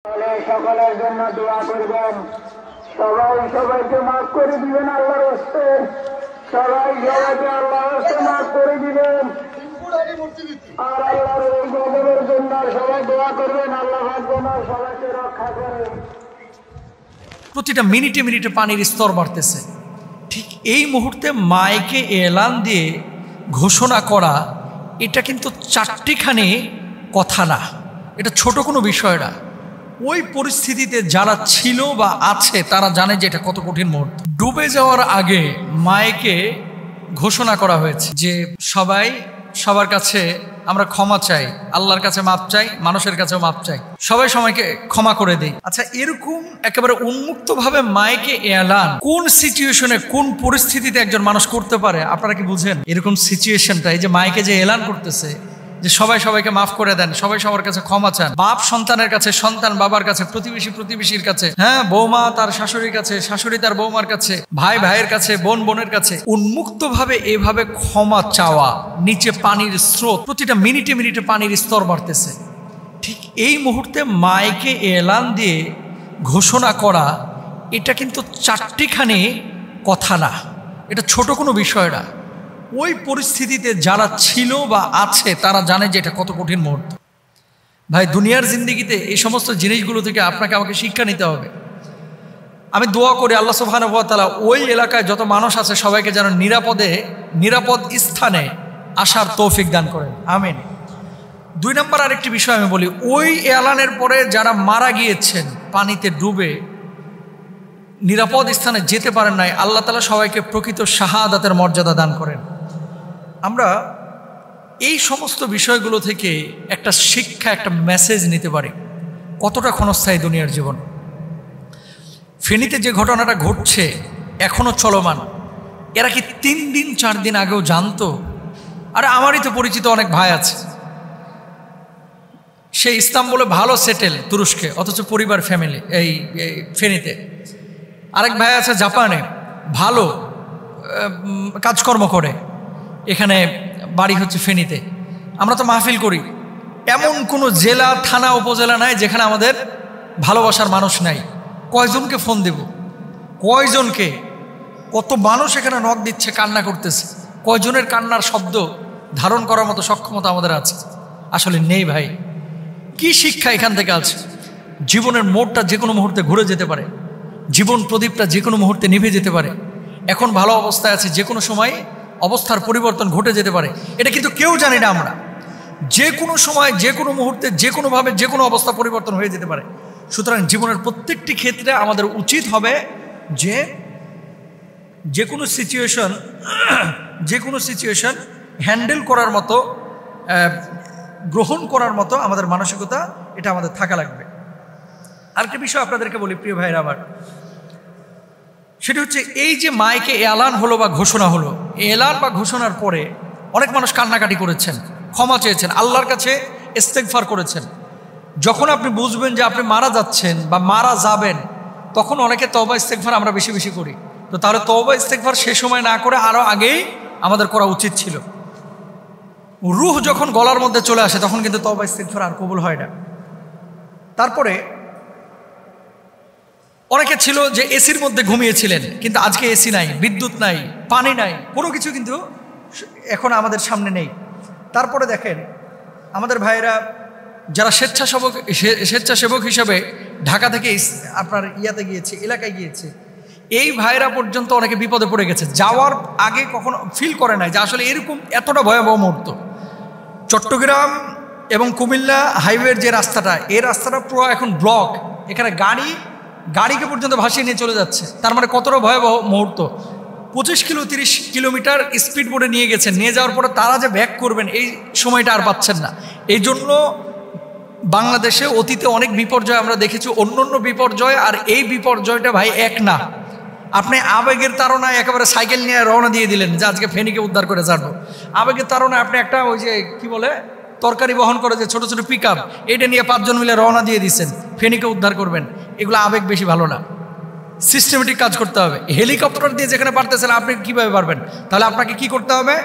সকলের জন্য দোয়া করবেন। সবাই সবাইকে মাফ করে দিবেন আল্লাহর হস্তে। সবাই সবাইকে আল্লাহর হস্তে মাফ করে দিবেন। আর আল্লাহর এই গজবের জন্য সবাই দোয়া করবেন, আল্লাহ যেন সবাইকে রক্ষা করে। প্রতিটা মিনিটে মিনিটে পানির স্তর বাড়তেছে। ঠিক এই মুহূর্তে মাইকে এলান দিয়ে ঘোষণা করা, এটা কিন্তু চারটিখানি কথা না, এটা ছোট কোনো বিষয় না। ওই পরিস্থিতিতে যারা ছিল বা আছে তারা জানে যে এটা কত কঠিন মুহূর্ত। ডুবে যাওয়ার আগে মাইকে ঘোষণা করা হয়েছে যে সবাই সবার কাছে আমরা ক্ষমা চাই, আল্লাহর কাছে মাপ চাই, মানুষের কাছেও মাপ চাই, সবাই সময়কে ক্ষমা করে দেই। আচ্ছা, এরকম একেবারে উন্মুক্তভাবে মাইকে এলান কোন সিচুয়েশনে, কোন পরিস্থিতিতে একজন মানুষ করতে পারে আপনারা কি বুঝেন? এরকম সিচুয়েশনটা, এই যে মাইকে যে এলান করতেছে যে সবাই সবাইকে মাফ করে দেন, সবাই সবার কাছে ক্ষমা চান, বাপ সন্তানের কাছে, সন্তান বাবার কাছে, প্রতিবেশী প্রতিবেশীর কাছে, হ্যাঁ, বৌমা তার শাশুড়ির কাছে, শাশুড়ি তার বৌমার কাছে, ভাই ভাইয়ের কাছে, বোন বোনের কাছে, উন্মুক্তভাবে এভাবে ক্ষমা চাওয়া। নিচে পানির স্রোত, প্রতিটা মিনিটে মিনিটে পানির স্তর বাড়তেছে। ঠিক এই মুহূর্তে মাইকে এলান দিয়ে ঘোষণা করা, এটা কিন্তু চারটিখানি কথা না, এটা ছোট কোনো বিষয় না। ওই পরিস্থিতিতে যারা ছিল বা আছে তারা জানে যে এটা কত কঠিন মুহূর্ত। ভাই, দুনিয়ার জিন্দেগিতে এই সমস্ত জিনিসগুলো থেকে আপনাকে আমাকে শিক্ষা নিতে হবে। আমি দোয়া করি আল্লাহ সুবহানাহু ওয়া তাআলা ওই এলাকায় যত মানুষ আছে সবাইকে যেন নিরাপদ স্থানে আসার তৌফিক দান করেন, আমিন। 2 নম্বর আরেকটি বিষয় আমি বলি, ওই এলানের পরে যারা মারা গিয়েছেন পানিতে ডুবে, নিরাপদ স্থানে যেতে পারেন নাই, আল্লাহ তাআলা সবাইকে প্রকৃত শাহাদাতের মর্যাদা দান করেন। আমরা এই সমস্ত বিষয়গুলো থেকে একটা শিক্ষা, একটা মেসেজ নিতে পারি কতটা ক্ষণস্থায়ী দুনিয়ার জীবন। ফেনীতে যে ঘটনাটা ঘটছে এখনো চলমান, এরা কি 3 দিন 4 দিন আগেও জানতো? আরে আমারই তো পরিচিত অনেক ভাই আছে, সে ইস্তাম্বুলে ভালো সেটেল, তুরস্কে, অথচ পরিবার ফ্যামিলি এই ফেনীতে। আরেক ভাই আছে জাপানে, ভালো কাজকর্ম করে, এখানে বাড়ি হচ্ছে ফেনীতে। আমরা তো মাহফিল করি, এমন কোনো জেলা থানা উপজেলা নাই যেখানে আমাদের ভালোবাসার মানুষ নাই। কয়জনকে ফোন দেব, কয়জনকে, কত মানুষ এখানে নক দিচ্ছে, কান্না করতেছে, কয়জনের কান্নার শব্দ ধারণ করার মতো সক্ষমতা আমাদের আছে? আসলে নেই ভাই। কি শিক্ষা এখান থেকে আছে? জীবনের মোড়টা যে কোনো মুহূর্তে ঘুরে যেতে পারে, জীবন প্রদীপটা যে কোনো মুহূর্তে নিভে যেতে পারে। এখন ভালো অবস্থায় আছে, যে কোনো সময় অবস্থার পরিবর্তন ঘটে যেতে পারে, এটা কিন্তু কেউ জানি না আমরা। যে কোনো সময়, যে কোনো মুহূর্তে, যে কোনোভাবে, যে কোনো অবস্থা পরিবর্তন হয়ে যেতে পারে। সুতরাং জীবনের প্রত্যেকটি ক্ষেত্রে আমাদের উচিত হবে যে কোনো সিচুয়েশন হ্যান্ডেল করার মতো, গ্রহণ করার মতো আমাদের মানসিকতা, এটা আমাদের থাকা লাগবে। আরেকটা বিষয় আপনাদেরকে বলি প্রিয় ভাইরা আমার, সেটা হচ্ছে এই যে মাইকে এলান হলো বা ঘোষণা হলো, এলান বা ঘোষণার পরে অনেক মানুষ কান্নাকাটি করেছেন, ক্ষমা চেয়েছেন, আল্লাহর কাছে ইস্তেগফার করেছেন। যখন আপনি বুঝবেন যে আপনি মারা যাচ্ছেন বা মারা যাবেন, তখন অনেকে তওবা ইস্তেগফার আমরা বেশি বেশি করি। তো তাহলে তওবা ইস্তেগফার সে সময় না করে আরও আগেই আমাদের করা উচিত ছিল। রূহ যখন গলার মধ্যে চলে আসে তখন কিন্তু তওবা ইস্তেগফার আর কবুল হয় না। তারপরে অনেকে ছিল যে এসির মধ্যে ঘুমিয়েছিলেন, কিন্তু আজকে এসি নাই, বিদ্যুৎ নাই, পানি নাই, কোনো কিছু কিন্তু এখন আমাদের সামনে নেই। তারপরে দেখেন আমাদের ভাইয়েরা যারা স্বেচ্ছাসেবক হিসাবে ঢাকা থেকে আপনার গিয়েছে, এলাকায় গিয়েছে, এই ভাইয়েরা পর্যন্ত অনেকে বিপদে পড়ে গেছে, যাওয়ার আগে কখনো ফিল করে নাই যে আসলে এরকম এতটা ভয়াবহ মুহূর্ত। চট্টগ্রাম এবং কুমিল্লা হাইওয়ের যে রাস্তাটা, এই রাস্তাটা পুরো এখন ব্লক, এখানে গাড়িকে পর্যন্ত ভাসিয়ে নিয়ে চলে যাচ্ছে। তার মানে কতটা ভয়াবহ মুহূর্ত। 25-30 কিলোমিটার স্পিড বোর্ডে নিয়ে গেছেন, নিয়ে যাওয়ার পরে তারা যে ব্যাক করবেন এই সময়টা আর পাচ্ছেন না। এই জন্য বাংলাদেশে অতীতে অনেক বিপর্যয় আমরা দেখেছি, অন্য বিপর্যয় আর এই বিপর্যয়টা ভাই এক না। আপনি আবেগের তাড়নায় একেবারে সাইকেল নিয়ে রওনা দিয়ে দিলেন যে আজকে ফেনীকে উদ্ধার করে ছাড়বো। আবেগের তাড়নায় আপনি একটা ওই যে কি বলে তরকারি বহন করে যে ছোট ছোট পিক আপ, এটা নিয়ে 5 জন মিলে রওনা দিয়ে দিচ্ছেন ফেনীকে উদ্ধার করবেন। এগুলো আবেগ বেশি ভালো না, সিস্টেমেটিক কাজ করতে হবে। হেলিকপ্টার দিয়ে যেখানে পারতেছেন আপনি কিভাবে পারবেন? তাহলে আপনাকে কি করতে হবে?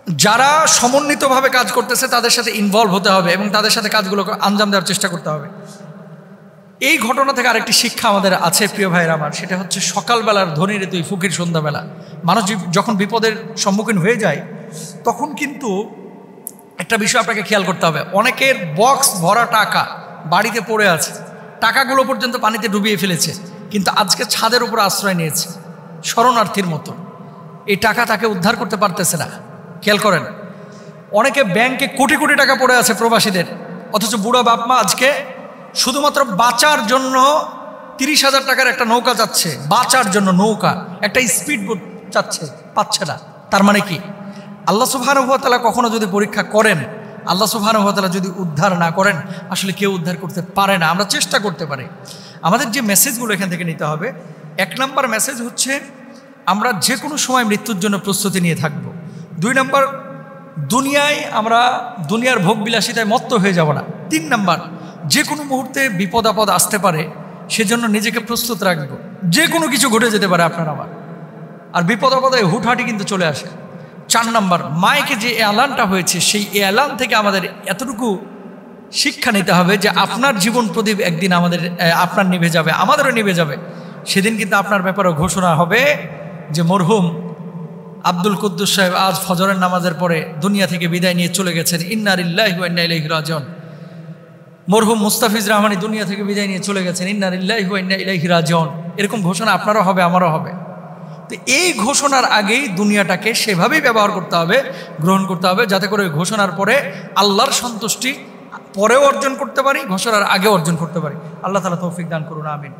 যারা সমন্বিতভাবে কাজ করতেছে তাদের সাথে ইনভলভ হতে হবে এবং তাদের সাথে কাজগুলোকে আঞ্জাম দেওয়ার চেষ্টা করতে হবে। এই ঘটনা থেকে আরেকটি শিক্ষা আমাদের আছে প্রিয় ভাইয়ের আমার, সেটা হচ্ছে সকালবেলার ধনী রে তুই ফকির সন্ধ্যাবেলা। মানুষ যখন বিপদের সম্মুখীন হয়ে যায় তখন কিন্তু একটা বিষয় আপনাকে খেয়াল করতে হবে, অনেকের বক্স ভরা টাকা বাড়িতে পড়ে আছে, টাকাগুলো পর্যন্ত পানিতে ডুবিয়ে ফেলেছে, কিন্তু আজকে ছাদের উপর আশ্রয় নিয়েছে শরণার্থীর মতো। এই টাকা তাকে উদ্ধার করতে পারতেছে না। খেয়াল করেন, অনেকে ব্যাংকে কোটি কোটি টাকা পড়ে আছে প্রবাসীদের, অথচ বুড়া বাপ মা আজকে শুধুমাত্র বাঁচার জন্য 30,000 টাকার একটা নৌকা চাচ্ছে, বাঁচার জন্য নৌকা, একটা স্পিড বোট চাচ্ছে, পাচ্ছে না। তার মানে কি, আল্লাহ সুবহানাহু ওয়া তাআলা কখনো যদি পরীক্ষা করেন, আল্লাহ সুবহানাহু ওয়া তাআলা যদি উদ্ধার না করেন, আসলে কেউ উদ্ধার করতে পারে না। আমরা চেষ্টা করতে পারি। আমাদের যে মেসেজগুলো এখান থেকে নিতে হবে, 1 নম্বর মেসেজ হচ্ছে আমরা যে কোনো সময় মৃত্যুর জন্য প্রস্তুতি নিয়ে থাকব। 2 নম্বর, দুনিয়ায় আমরা দুনিয়ার ভোগ বিলাসিতায় মত্ত হয়ে যাব না। 3 নম্বর, যে কোনো মুহূর্তে বিপদ আপদ আসতে পারে, সেজন্য নিজেকে প্রস্তুত রাখব। যে কোনো কিছু ঘটে যেতে পারে আপনার আমার, আর বিপদ আপদে হুটহাটি কিন্তু চলে আসে। 4 নম্বর, মাইকে যে এলানটা হয়েছে সেই এলান থেকে আমাদের এতটুকু শিক্ষা নিতে হবে যে আপনার জীবন প্রদীপ একদিন আপনার নিভে যাবে, আমাদেরও নিভে যাবে। সেদিন কিন্তু আপনার ব্যাপারে ঘোষণা হবে যে মরহুম আব্দুল কুদ্দুস সাহেব আজ ফজরের নামাজের পরে দুনিয়া থেকে বিদায় নিয়ে চলে গেছেন, ইন্না লিল্লাহি ওয়া ইন্না ইলাইহি রাজিউন। মরহুম মুস্তাফিজ রহমানী দুনিয়া থেকে বিদায় নিয়ে চলে গেছেন, ইন্না লিল্লাহি ওয়া ইন্না ইলাইহি রাজিউন। এরকম ঘোষণা আপনারও হবে, আমারও হবে। তো এই ঘোষণার আগেই দুনিয়াটাকে সেভাবেই ব্যবহার করতে হবে, গ্রহণ করতে হবে, যাতে করে ঘোষণার পরে আল্লাহর সন্তুষ্টি পরেও অর্জন করতে পারি, ঘোষণার আগেও অর্জন করতে পারি। আল্লাহ তাআলা তৌফিক দান করুন, আমিন।